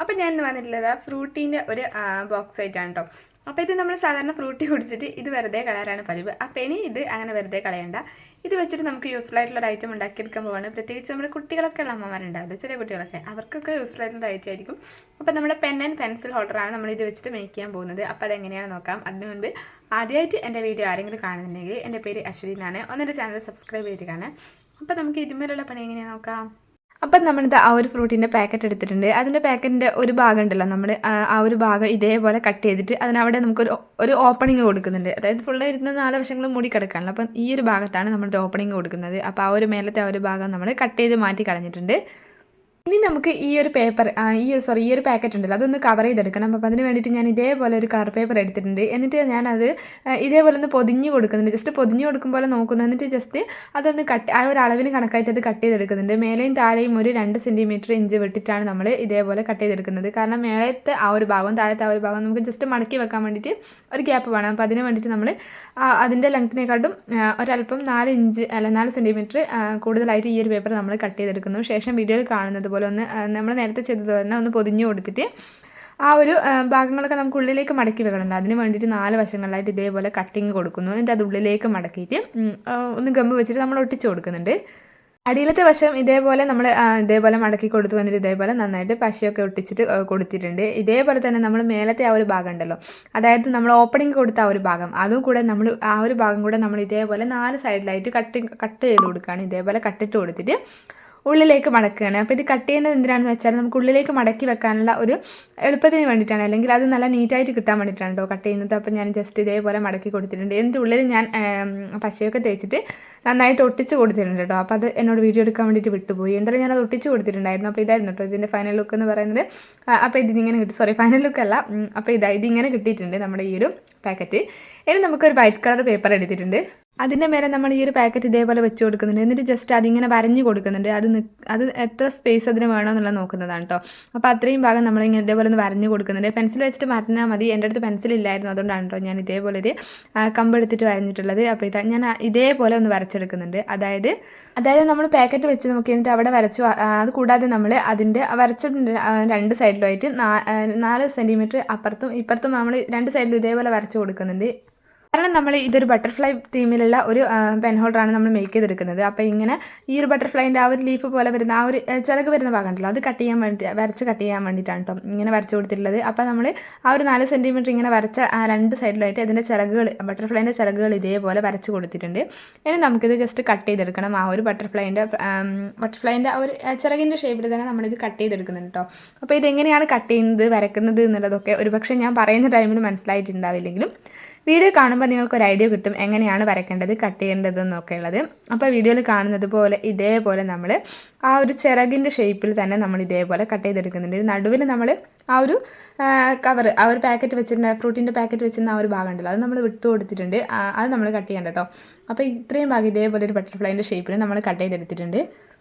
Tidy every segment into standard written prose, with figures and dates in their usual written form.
അപ്പോൾ ഞാൻ ഇന്ന് വന്നിട്ടുള്ളത് ഫ്രൂട്ടീൻ്റെ ഒരു ബോക്സ് ആയിട്ടാണ് കേട്ടോ. അപ്പോൾ ഇത് നമ്മൾ സാധാരണ ഫ്രൂട്ടി കുടിച്ചിട്ട് ഇത് വെറുതെ കളയാറാണ് പതിവ്. അപ്പോൾ ഇനി ഇത് അങ്ങനെ വെറുതെ കളയണ്ട. ഇത് വെച്ചിട്ട് നമുക്ക് യൂസ്ഫുൾ ആയിട്ടുള്ള ഒരു ഐറ്റം ഉണ്ടാക്കിയെടുക്കാൻ പോവാണ്. പ്രത്യേകിച്ച് നമ്മുടെ കുട്ടികളൊക്കെ ഉള്ള അമ്മമാരുണ്ടാവില്ല, ചെറിയ കുട്ടികളൊക്കെ, അവർക്കൊക്കെ യൂസ്ഫുൾ ആയിട്ടുള്ള ഐറ്റം ആയിരിക്കും. അപ്പോൾ നമ്മുടെ പെൻ ആൻഡ് പെൻസിൽ ഹോൾഡറാണ് നമ്മൾ ഇത് വെച്ചിട്ട് മേക്ക് ചെയ്യാൻ പോകുന്നത്. അപ്പോൾ അതെങ്ങനെയാണ് നോക്കാം. അതിന് മുൻപ് ആദ്യമായിട്ട് എൻ്റെ വീഡിയോ ആരെങ്കിലും കാണുന്നുണ്ടെങ്കിൽ എൻ്റെ പേര് അശ്വതി എന്നാണ്. ഒന്നെൻ്റെ ചാനൽ സബ്സ്ക്രൈബ് ചെയ്ത് കാണാം. അപ്പോൾ നമുക്ക് ഇതിന്മേലുള്ള പണി എങ്ങനെയാണ് നോക്കാം. അപ്പം നമ്മളിത് ആ ഒരു ഫ്രൂട്ടിൻ്റെ പാക്കറ്റ് എടുത്തിട്ടുണ്ട്. അതിൻ്റെ പാക്കറ്റിൻ്റെ ഒരു ഭാഗം ഉണ്ടല്ലോ, നമ്മൾ ആ ഒരു ഭാഗം ഇതേപോലെ കട്ട് ചെയ്തിട്ട് അതിനവിടെ നമുക്കൊരു ഓപ്പണിങ് കൊടുക്കുന്നുണ്ട്. അതായത് ഫുള്ള് ഇരുന്ന് 4 വശങ്ങളും മൂടി കിടക്കാണല്ലോ. അപ്പം ഈ ഒരു ഭാഗത്താണ് നമ്മളൊരു ഓപ്പണിങ് കൊടുക്കുന്നത്. അപ്പോൾ ആ ഒരു മേലത്തെ ആ ഒരു ഭാഗം നമ്മൾ കട്ട് ചെയ്ത് മാറ്റി കളഞ്ഞിട്ടുണ്ട്. ഇനി നമുക്ക് ഈ ഒരു പേപ്പർ ഈ ഒരു പാക്കറ്റ് ഉണ്ടല്ലോ, അതൊന്ന് കവർ ചെയ്തെടുക്കണം. അപ്പോൾ അതിന് വേണ്ടിയിട്ട് ഞാൻ ഇതേപോലെ ഒരു കളർ പേപ്പർ എടുത്തിട്ടുണ്ട്. എന്നിട്ട് ഞാനത് ഇതേപോലെ ഒന്ന് പൊതിഞ്ഞ് കൊടുക്കുന്നുണ്ട്. ജസ്റ്റ് പൊതിഞ്ഞ് കൊടുക്കുമ്പോൾ നോക്കുന്നു. എന്നിട്ട് ജസ്റ്റ് അതൊന്ന് ആ ഒരു അളവിന് കണക്കായിട്ട് അത് കട്ട് ചെയ്തെടുക്കുന്നുണ്ട്. മേലെയും താഴെയും ഒരു 2 സെൻറ്റിമീറ്റർ ഇഞ്ച് വിട്ടിട്ടാണ് നമ്മൾ ഇതേപോലെ കട്ട് ചെയ്തെടുക്കുന്നത്. കാരണം മേലത്തെ ആ ഒരു ഭാഗവും താഴത്തെ ആ ഒരു ഭാഗം നമുക്ക് ജസ്റ്റ് മടക്കി വെക്കാൻ വേണ്ടിയിട്ട് ഒരു ഗ്യാപ്പ് വേണം. അപ്പോൾ അതിന് വേണ്ടിയിട്ട് നമ്മൾ അതിൻ്റെ ലെങ്ത്തിനെക്കാട്ടും ഒരല്പം 4 സെൻറ്റിമീറ്റർ കൂടുതലായിട്ട് ഈ ഒരു പേപ്പർ നമ്മൾ കട്ട് ചെയ്തെടുക്കുന്നു. ശേഷം വീഡിയോയിൽ കാണുന്നത് പോലെ ഒന്ന് നമ്മൾ നേരത്തെ ചെയ്തത് തന്നെ ഒന്ന് പൊതിഞ്ഞു കൊടുത്തിട്ട് ആ ഒരു ഭാഗങ്ങളൊക്കെ നമുക്ക് ഉള്ളിലേക്ക് മടക്കി വെക്കണമല്ലോ. അതിന് വേണ്ടിയിട്ട് 4 വശങ്ങളിലായിട്ട് ഇതേപോലെ കട്ടിങ് കൊടുക്കുന്നു. എന്നിട്ട് അത് ഉള്ളിലേക്ക് മടക്കിയിട്ട് ഒന്ന് ഗമ്മ് വെച്ചിട്ട് നമ്മൾ ഒട്ടിച്ച് കൊടുക്കുന്നുണ്ട്. അടിയിലത്തെ വശം ഇതേപോലെ നമ്മൾ ഇതേപോലെ മടക്കി കൊടുത്തു വന്നിട്ട് ഇതേപോലെ നന്നായിട്ട് പശയൊക്കെ ഒട്ടിച്ചിട്ട് കൊടുത്തിട്ടുണ്ട്. ഇതേപോലെ തന്നെ നമ്മൾ മേലത്തെ ആ ഒരു ഭാഗം ഉണ്ടല്ലോ, അതായത് നമ്മൾ ഓപ്പണിങ് കൊടുത്ത ആ ഒരു ഭാഗം, അതും കൂടെ നമ്മൾ ആ ഒരു ഭാഗം കൂടെ നമ്മൾ ഇതേപോലെ 4 സൈഡിലായിട്ട് കട്ട് ചെയ്ത് കൊടുക്കുകയാണ്. ഇതേപോലെ കട്ടിട്ട് കൊടുത്തിട്ട് ഉള്ളിലേക്ക് മടക്കുകയാണ്. അപ്പോൾ ഇത് കട്ട് ചെയ്യുന്നത് എന്തിനാണെന്ന് വെച്ചാൽ നമുക്ക് ഉള്ളിലേക്ക് മടക്കി വെക്കാനുള്ള ഒരു എളുപ്പത്തിന് വേണ്ടിയിട്ടാണ്, അല്ലെങ്കിൽ അത് നല്ല നീറ്റായിട്ട് കിട്ടാൻ വേണ്ടിയിട്ടാണ് കേട്ടോ കട്ട് ചെയ്യുന്നത്. അപ്പോൾ ഞാൻ ജസ്റ്റ് ഇതേപോലെ മടക്കി കൊടുത്തിട്ടുണ്ട്. എന്നിട്ട് ഉള്ളിൽ ഞാൻ പശയൊക്കെ തേച്ചിട്ട് നന്നായിട്ട് ഒട്ടിച്ച് കൊടുത്തിട്ടുണ്ട് കേട്ടോ. അപ്പോൾ അത് എന്നോട് വീഡിയോ എടുക്കാൻ വേണ്ടിയിട്ട് വിട്ടുപോയി. എന്തായാലും ഞാനത് ഒട്ടിച്ച് കൊടുത്തിട്ടുണ്ടായിരുന്നു. അപ്പോൾ ഇതായിരുന്നു കേട്ടോ ഇതിൻ്റെ ഫൈനൽ ലുക്ക് എന്ന് പറയുന്നത്. അപ്പോൾ ഇതിങ്ങനെ കിട്ടി, ഫൈനൽ ലുക്കല്ല. അപ്പോൾ ഇതിങ്ങനെ കിട്ടിയിട്ടുണ്ട് നമ്മുടെ ഈ ഒരു പാക്കറ്റ്. ഇനി നമുക്കൊരു വൈറ്റ് കളർ പേപ്പർ എടുത്തിട്ടുണ്ട്. അതിൻ്റെ മേലെ നമ്മൾ ഈ ഒരു പാക്കറ്റ് ഇതേപോലെ വെച്ച് കൊടുക്കുന്നുണ്ട്. എന്നിട്ട് ജസ്റ്റ് അതിങ്ങനെ വരഞ്ഞ് കൊടുക്കുന്നുണ്ട്. അത് എത്ര സ്പേസ് അതിന് വേണമെന്നുള്ളത് നോക്കുന്നതാണ് കേട്ടോ. അപ്പോൾ അത്രയും ഭാഗം നമ്മളിങ്ങനെ ഇതേപോലെ ഒന്ന് വരഞ്ഞ് കൊടുക്കുന്നുണ്ട്. പെൻസിൽ വെച്ചിട്ട് മാറ്റിനാൽ മതി. എൻ്റെ അടുത്ത് പെൻസിൽ ഇല്ലായിരുന്നു, അതുകൊണ്ടാണ് കേട്ടോ ഞാൻ ഇതേപോലെ ഒരു കമ്പെടുത്തിട്ട് വരഞ്ഞിട്ടുള്ളത്. അപ്പോൾ ഞാൻ ഇതേപോലെ ഒന്ന് വരച്ചെടുക്കുന്നുണ്ട്. അതായത് നമ്മൾ പാക്കറ്റ് വെച്ച് നോക്കി എന്നിട്ട് അവിടെ വരച്ചു. അത് കൂടാതെ നമ്മൾ അതിൻ്റെ വരച്ചതിൻ്റെ 2 സൈഡിലുമായിട്ട് 4 സെൻറ്റിമീറ്റർ അപ്പുറത്തും ഇപ്പുറത്തും നമ്മൾ 2 സൈഡിലും ഇതേപോലെ വരച്ച് കൊടുക്കുന്നുണ്ട്. കാരണം നമ്മൾ ഇതൊരു ബട്ടർഫ്ലൈ തീമിലുള്ള ഒരു പെൻ ഹോൾഡറാണ് നമ്മൾ മേക്ക് ചെയ്തെടുക്കുന്നത്. അപ്പോൾ ഇങ്ങനെ ഈ ഒരു ബട്ടർഫ്ലൈൻ്റെ ആ ഒരു ലീഫ് പോലെ വരുന്ന ആ ഒരു ചിറക് വരുന്ന ഭാഗമുണ്ടല്ലോ, അത് കട്ട് ചെയ്യാൻ വേണ്ടിയിട്ടാണ് കേട്ടോ ഇങ്ങനെ വരച്ച് കൊടുത്തിട്ടുള്ളത്. അപ്പോൾ നമ്മൾ ആ ഒരു 4 സെൻറ്റിമീറ്റർ ഇങ്ങനെ വരച്ച 2 സൈഡിലായിട്ട് അതിൻ്റെ ചിറകുകൾ, ബട്ടർഫ്ലൈൻ്റെ ചിറകുകൾ ഇതേപോലെ വരച്ച് കൊടുത്തിട്ടുണ്ട്. ഇനി നമുക്കിത് ജസ്റ്റ് കട്ട് ചെയ്തെടുക്കണം. ആ ഒരു ബട്ടർഫ്ലൈൻ്റെ ആ ഒരു ചിറകിൻ്റെ ഷേപ്പിൽ തന്നെ നമ്മളിത് കട്ട് ചെയ്തെടുക്കുന്നുണ്ട് കേട്ടോ. അപ്പോൾ ഇതെങ്ങനെയാണ് കട്ട് ചെയ്യുന്നത്, വരക്കുന്നത് എന്നുള്ളതൊക്കെ ഒരുപക്ഷെ ഞാൻ പറയുന്ന ടൈമിൽ മനസ്സിലായിട്ടുണ്ടാവില്ലെങ്കിലും വീഡിയോ കാണുമ്പോൾ നിങ്ങൾക്കൊരു ഐഡിയ കിട്ടും എങ്ങനെയാണ് വരയ്ക്കേണ്ടത്, കട്ട് ചെയ്യേണ്ടതെന്നൊക്കെ ഉള്ളത്. അപ്പോൾ വീഡിയോയിൽ കാണുന്നത് പോലെ ഇതേപോലെ നമ്മൾ ആ ഒരു ചിറകിൻ്റെ ഷേപ്പിൽ തന്നെ നമ്മൾ ഇതേപോലെ കട്ട് ചെയ്തെടുക്കുന്നുണ്ട്. നടുവിൽ നമ്മൾ ആ ഒരു കവർ, ആ ഒരു പാക്കറ്റ് വെച്ചിട്ടുണ്ട്, ഫ്രൂട്ടിൻ്റെ പാക്കറ്റ് വെച്ചിരുന്ന ആ ഒരു ഭാഗം ഉണ്ടല്ലോ, അത് നമ്മൾ വിട്ടു കൊടുത്തിട്ടുണ്ട്. അത് നമ്മൾ കട്ട് ചെയ്യണ്ട കേട്ടോ. അപ്പോൾ ഇത്രയും ഭാഗം ഇതേപോലെ ഒരു ബട്ടർഫ്ലൈൻ്റെ ഷേപ്പിൽ നമ്മൾ കട്ട് ചെയ്തെടുത്തിട്ടുണ്ട്.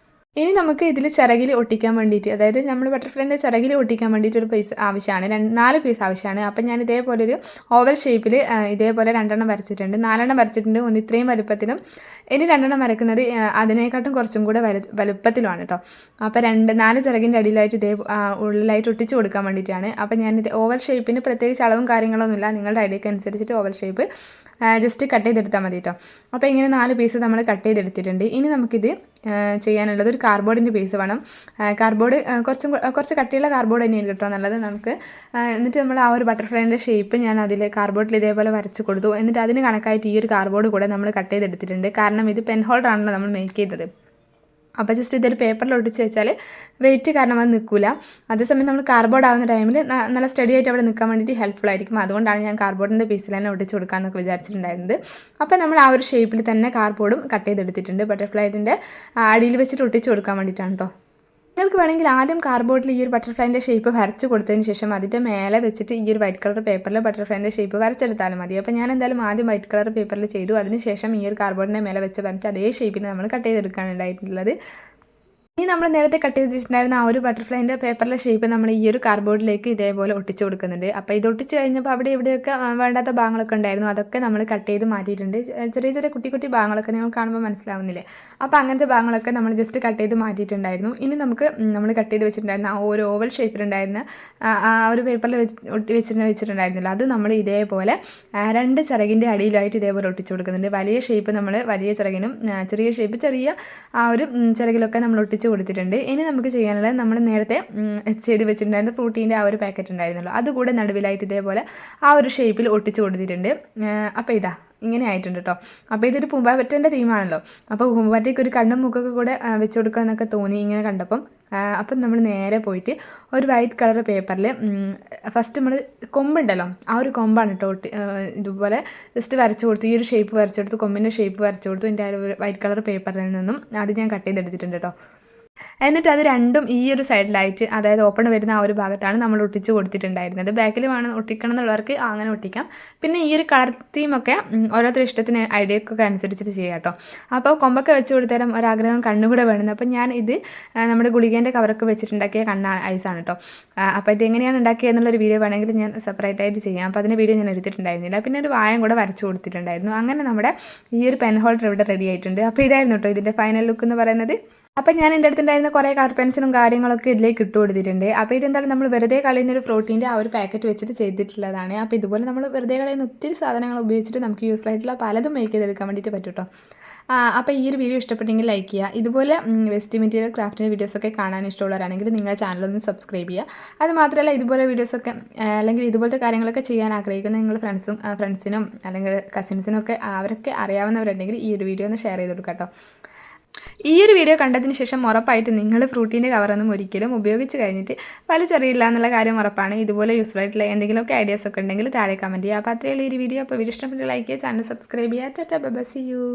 ഇനി നമുക്ക് ഇതിൽ ചിറകിൽ ഒട്ടിക്കാൻ വേണ്ടിയിട്ട്, അതായത് നമ്മൾ ബട്ടർഫ്ലൈൻ്റെ ചിറകിൽ ഒട്ടിക്കാൻ വേണ്ടിയിട്ട് ഒരു പീസ് ആവശ്യമാണ്, 4 പീസ് ആവശ്യമാണ്. അപ്പം ഞാൻ ഇതേപോലെ ഒരു ഓവൽ ഷേപ്പിൽ ഇതേപോലെ 2 വരച്ചിട്ടുണ്ട്, 4 വരച്ചിട്ടുണ്ട്. ഒന്ന് ഇത്രയും വലുപ്പത്തിലും, ഇനി 2 വരക്കുന്നത് അതിനേക്കാട്ടും കുറച്ചും കൂടെ വലുപ്പത്തിലുമാണ് കേട്ടോ. അപ്പോൾ 4 ചിറകിൻ്റെ അടിയിലായിട്ട് ഉള്ളിലായിട്ട് ഒട്ടിച്ച് കൊടുക്കാൻ വേണ്ടിയിട്ടാണ്. അപ്പോൾ ഞാനിത് ഓവൽ ഷേപ്പിന് പ്രത്യേകിച്ച് അളവും കാര്യങ്ങളൊന്നുമില്ല, നിങ്ങളുടെ ഐഡിയക്ക് അനുസരിച്ചിട്ട് ഓവൽ ഷേപ്പ് ജസ്റ്റ് കട്ട് ചെയ്തെടുത്താൽ മതി കേട്ടോ. അപ്പോൾ ഇങ്ങനെ 4 പീസ് നമ്മൾ കട്ട് ചെയ്തെടുത്തിട്ടുണ്ട്. ഇനി നമുക്കിത് ചെയ്യാനുള്ളത് ഒരു കാർഡ്ബോർഡിൻ്റെ പീസ് വേണം. കാർഡ്ബോർഡ് കുറച്ച് കട്ടിയുള്ള കാർഡ്ബോർഡ് തന്നെയാണ് കേട്ടോ നല്ലത് നമുക്ക്. എന്നിട്ട് നമ്മൾ ആ ഒരു ബട്ടർഫ്ലൈൻ്റെ ഷേപ്പ് ഞാൻ അതിൽ കാർഡ്ബോർഡിൽ ഇതേപോലെ വരച്ച് കൊടുത്തു. എന്നിട്ട് അതിന് കണക്കായിട്ട് ഈ ഒരു കാർഡ്ബോർഡ് കൂടെ നമ്മൾ കട്ട് ചെയ്തെടുത്തിട്ടുണ്ട്. കാരണം ഇത് പെൻ ഹോൾഡറാണല്ലോ നമ്മൾ മേക്ക് ചെയ്തത്. അപ്പോൾ ജസ്റ്റ് ഇതൊരു പേപ്പറിൽ ഒട്ടിച്ച് വെച്ചാൽ വെയിറ്റ് കാരണം അത് നിൽക്കില്ല. അതേസമയം നമ്മൾ കാർഡ്ബോർഡ് ആകുന്ന ടൈമിൽ നല്ല സ്റ്റഡി ആയിട്ട് അവിടെ നിൽക്കാൻ വേണ്ടിയിട്ട് ഹെൽപ്ഫുൾ ആയിരിക്കും. അതുകൊണ്ടാണ് ഞാൻ കാർഡ്ബോർഡിൻ്റെ പീസിൽ തന്നെ ഒട്ടിച്ച് കൊടുക്കാമെന്നൊക്കെ വിചാരിച്ചിട്ടുണ്ടായിരുന്നത്. അപ്പോൾ നമ്മൾ ആ ഒരു ഷേപ്പിൽ തന്നെ കാർഡ്ബോർഡും കട്ട് ചെയ്തെടുത്തിട്ടുണ്ട്. ബട്ടർഫ്ലൈൻ്റെ അടിയിൽ വെച്ചിട്ട് ഒട്ടിച്ച് കൊടുക്കാൻ വേണ്ടിയിട്ടാണ് കേട്ടോ. നിങ്ങൾക്ക് വേണമെങ്കിൽ ആദ്യം കാർഡ്ബോർഡിൽ ഈ ഒരു ബട്ടർഫ്ലൈൻ്റെ ഷേപ്പ് വരച്ച് കൊടുത്തതിന് ശേഷം അതിൻ്റെ മേലെ വെച്ചിട്ട് ഈ ഒരു വൈറ്റ് കളർ പേപ്പറിൽ ബട്ടർഫ്ലൈൻ്റെ ഷേപ്പ് വരച്ചെടുത്താലും മതി. അപ്പോൾ ഞാൻ എന്തായാലും ആദ്യം വൈറ്റ് കളർ പേപ്പറിൽ ചെയ്തു. അതിന് ശേഷം ഈ ഒരു കാർഡ്ബോർഡിൻ്റെ മേലെ വെച്ച് വരച്ച് അതേ ഷേപ്പിന് നമ്മൾ കട്ട് ചെയ്തെടുക്കാനുണ്ടായിട്ടുള്ളത്. ഇനി നമ്മൾ നേരത്തെ കട്ട് ചെയ്ത് വെച്ചിട്ടുണ്ടായിരുന്ന ആ ഒരു ബട്ടർഫ്ലൈൻ്റെ പേപ്പറിലെ ഷേപ്പ് നമ്മൾ ഈ ഒരു കാർഡ്ബോർഡിലേക്ക് ഇതേപോലെ ഒട്ടിച്ച് കൊടുക്കുന്നുണ്ട്. അപ്പോൾ ഇത് ഒട്ടിച്ച് കഴിഞ്ഞപ്പോൾ അവിടെ ഇവിടെയൊക്കെ വേണ്ടാത്ത ഭാഗങ്ങളൊക്കെ ഉണ്ടായിരുന്നു. അതൊക്കെ നമ്മൾ കട്ട് ചെയ്ത് മാറ്റിയിട്ടുണ്ട്. ചെറിയ ചെറിയ കുട്ടി കുട്ടി ഭാഗങ്ങളൊക്കെ നിങ്ങൾ കാണുമ്പോൾ മനസ്സിലാവുന്നില്ലേ? അപ്പോൾ അങ്ങനത്തെ ഭാഗങ്ങളൊക്കെ നമ്മൾ ജസ്റ്റ് കട്ട് ചെയ്ത് മാറ്റിയിട്ടുണ്ടായിരുന്നു. ഇനി നമുക്ക് നമ്മൾ കട്ട് ചെയ്ത് വെച്ചിട്ടുണ്ടായിരുന്ന ആ ഒരു ഓവൽ ഷേപ്പിലുണ്ടായിരുന്ന ആ ഒരു പേപ്പറിൽ വെച്ചിട്ടുണ്ടായിരുന്നില്ല, അത് നമ്മൾ ഇതേപോലെ 2 ചിറകിൻ്റെ അടിയിലായിട്ട് ഇതേപോലെ ഒട്ടിച്ച് കൊടുക്കുന്നുണ്ട്. വലിയ ഷേപ്പ് നമ്മൾ വലിയ ചിറകിനും ചെറിയ ഷേപ്പ് ചെറിയ ആ ഒരു ചിറകിലൊക്കെ നമ്മൾ ഒട്ടിച്ച് കൊടുത്തിട്ടുണ്ട്. ഇനി നമുക്ക് ചെയ്യാനുള്ളത് നമ്മൾ നേരത്തെ ചെയ്ത് വെച്ചിട്ടുണ്ടായിരുന്ന ഫ്രൂട്ടീൻ്റെ ആ ഒരു പാക്കറ്റ് ഉണ്ടായിരുന്നല്ലോ, അതുകൂടെ നടുവിലായിട്ട് ഇതേപോലെ ആ ഒരു ഷേപ്പിൽ ഒട്ടിച്ച് കൊടുത്തിട്ടുണ്ട്. അപ്പോൾ ഇതാ ഇങ്ങനെ ആയിട്ടുണ്ട് കേട്ടോ. അപ്പോൾ ഇതൊരു പൂമ്പാറ്റേൻ്റെ തീമാണല്ലോ, അപ്പോൾ പൂമ്പാറ്റയ്ക്ക് ഒരു കണ്ണും മുക്കൊക്കെ കൂടെ വെച്ച് കൊടുക്കണം എന്നൊക്കെ തോന്നി ഇങ്ങനെ കണ്ടപ്പം. അപ്പം നമ്മൾ നേരെ പോയിട്ട് ഒരു വൈറ്റ് കളർ പേപ്പറിൽ ഫസ്റ്റ് നമ്മൾ കൊമ്പുണ്ടല്ലോ, ആ ഒരു കൊമ്പാണ് കേട്ടോ ഇതുപോലെ ജസ്റ്റ് വരച്ചു കൊടുത്തു. ഈ ഒരു ഷേപ്പ് വരച്ചു കൊടുത്തു, കൊമ്പിൻ്റെ ഷേപ്പ് വരച്ചു കൊടുത്തു. എൻ്റെ ആ ഒരു വൈറ്റ് കളർ പേപ്പറിൽ നിന്നും അത് ഞാൻ കട്ട് ചെയ്തെടുത്തിട്ടുണ്ട് കേട്ടോ. എന്നിട്ട് അത് രണ്ടും ഈ ഒരു സൈഡിലായിട്ട്, അതായത് ഓപ്പൺ വരുന്ന ആ ഒരു ഭാഗത്താണ് നമ്മൾ ഒട്ടിച്ച് കൊടുത്തിട്ടുണ്ടായിരുന്നത്. ബാക്കിൽ വേണം ഒട്ടിക്കണം എന്നുള്ളവർക്ക് അങ്ങനെ ഒട്ടിക്കാം. പിന്നെ ഈ ഒരു കളർ തീമൊക്കെ ഓരോരുത്തരുടെ ഇഷ്ടത്തിന് ഐഡിയക്കൊക്കെ അനുസരിച്ചിട്ട് ചെയ്യാം കേട്ടോ. അപ്പോൾ കൊമ്പൊക്കെ വെച്ച് കൊടുത്തരം ഒരാഗ്രഹം കണ്ണുകൂടെ വേണമെന്ന്. അപ്പോൾ ഞാൻ ഇത് നമ്മുടെ ഗുളികേൻ്റെ കവറൊക്കെ വെച്ചിട്ടുണ്ടാക്കിയ ഐസാണ് കേട്ടോ. അപ്പോൾ ഇത് എങ്ങനെയാണ് ഉണ്ടാക്കിയത് എന്നുള്ളൊരു വീഡിയോ വേണമെങ്കിൽ ഞാൻ സെപ്പറേറ്റ് ആയിട്ട് ചെയ്യാം. അപ്പോൾ അതിൻ്റെ വീഡിയോ ഞാൻ എടുത്തിട്ടുണ്ടായിരുന്നില്ല. പിന്നെ ഒരു വായം കൂടെ വരച്ച് കൊടുത്തിട്ടുണ്ടായിരുന്നു. അങ്ങനെ നമ്മുടെ ഈ ഒരു പെൻ ഹോൾഡർ ഇവിടെ റെഡി ആയിട്ടുണ്ട്. അപ്പോൾ ഇതായിരുന്നു കേട്ടോ ഇതിൻ്റെ ഫൈനൽ ലുക്ക് എന്ന് പറയുന്നത്. അപ്പം ഞാൻ എൻ്റെ അടുത്തുണ്ടായിരുന്ന കുറേ കളർ പെൻസിലും കാര്യങ്ങളൊക്കെ ഇതിലേക്ക് ഇട്ട് കൊടുത്തിട്ടുണ്ട്. അപ്പോൾ ഇതെന്താണ് നമ്മൾ വെറുതെ കളയുന്നൊരു ഫ്രൂട്ടീൻ്റെ ആ ഒരു പാക്കറ്റ് വെച്ചിട്ട് ചെയ്തിട്ടുള്ളതാണ്. അപ്പോൾ ഇതുപോലെ നമ്മൾ വെറുതെ കളയുന്ന ഒത്തിരി സാധനങ്ങൾ ഉപയോഗിച്ചിട്ട് നമുക്ക് യൂസ്ഫുൾ ആയിട്ടുള്ള പലതും മേക്ക് ചെയ്തെടുക്കാൻ വേണ്ടിയിട്ട് പറ്റും കേട്ടോ. അപ്പോൾ ഈ ഒരു വീഡിയോ ഇഷ്ടപ്പെട്ടെങ്കിൽ ലൈക്ക് ചെയ്യുക. ഇതുപോലെ വെസ്റ്റ് മെറ്റീരിയൽ ക്രാഫ്റ്റിൻ്റെ വീഡിയോസൊക്കെ കാണാൻ ഇഷ്ടമുള്ളവരാണെങ്കിൽ നിങ്ങളുടെ ചാനലൊന്ന് സബ്സ്ക്രൈബ് ചെയ്യുക. അത് മാത്രമല്ല ഇതുപോലെ വീഡിയോസൊക്കെ അല്ലെങ്കിൽ ഇതുപോലത്തെ കാര്യങ്ങളൊക്കെ ചെയ്യാൻ ആഗ്രഹിക്കുന്ന നിങ്ങളുടെ ഫ്രണ്ട്സിനും അല്ലെങ്കിൽ കസിൻസിനും ഒക്കെ അവരൊക്കെ അറിയാവുന്നവരുണ്ടെങ്കിൽ ഈ ഒരു വീഡിയോ ഒന്ന് ഷെയർ ചെയ്ത് കൊടുക്കാം കേട്ടോ. ഈ ഒരു വീഡിയോ കണ്ടതിന് ശേഷം ഉറപ്പായിട്ട് നിങ്ങൾ ഫ്രൂട്ടീൻ്റെ കവറൊന്നും ഒരിക്കലും ഉപയോഗിച്ച് കഴിഞ്ഞിട്ട് വലിച്ചെറിയില്ല എന്നുള്ള കാര്യം ഉറപ്പാണ്. ഇതുപോലെ യൂസ്ഫുൾ ആയിട്ടുള്ള എന്തെങ്കിലുമൊക്കെ ഐഡിയാസ് ഒക്കെ ഉണ്ടെങ്കിൽ താഴെ കമൻറ്റ് ചെയ്യുക. അപ്പോൾ അത്രയുള്ള ഈ വീഡിയോ. അപ്പോൾ വീഡിയോ ഇഷ്ടപ്പെട്ട് ലൈക്ക് ചെയ്യുക, ചാനൽ സബ്സ്ക്രൈബ് ചെയ്യുക. Tata bye bye, see U.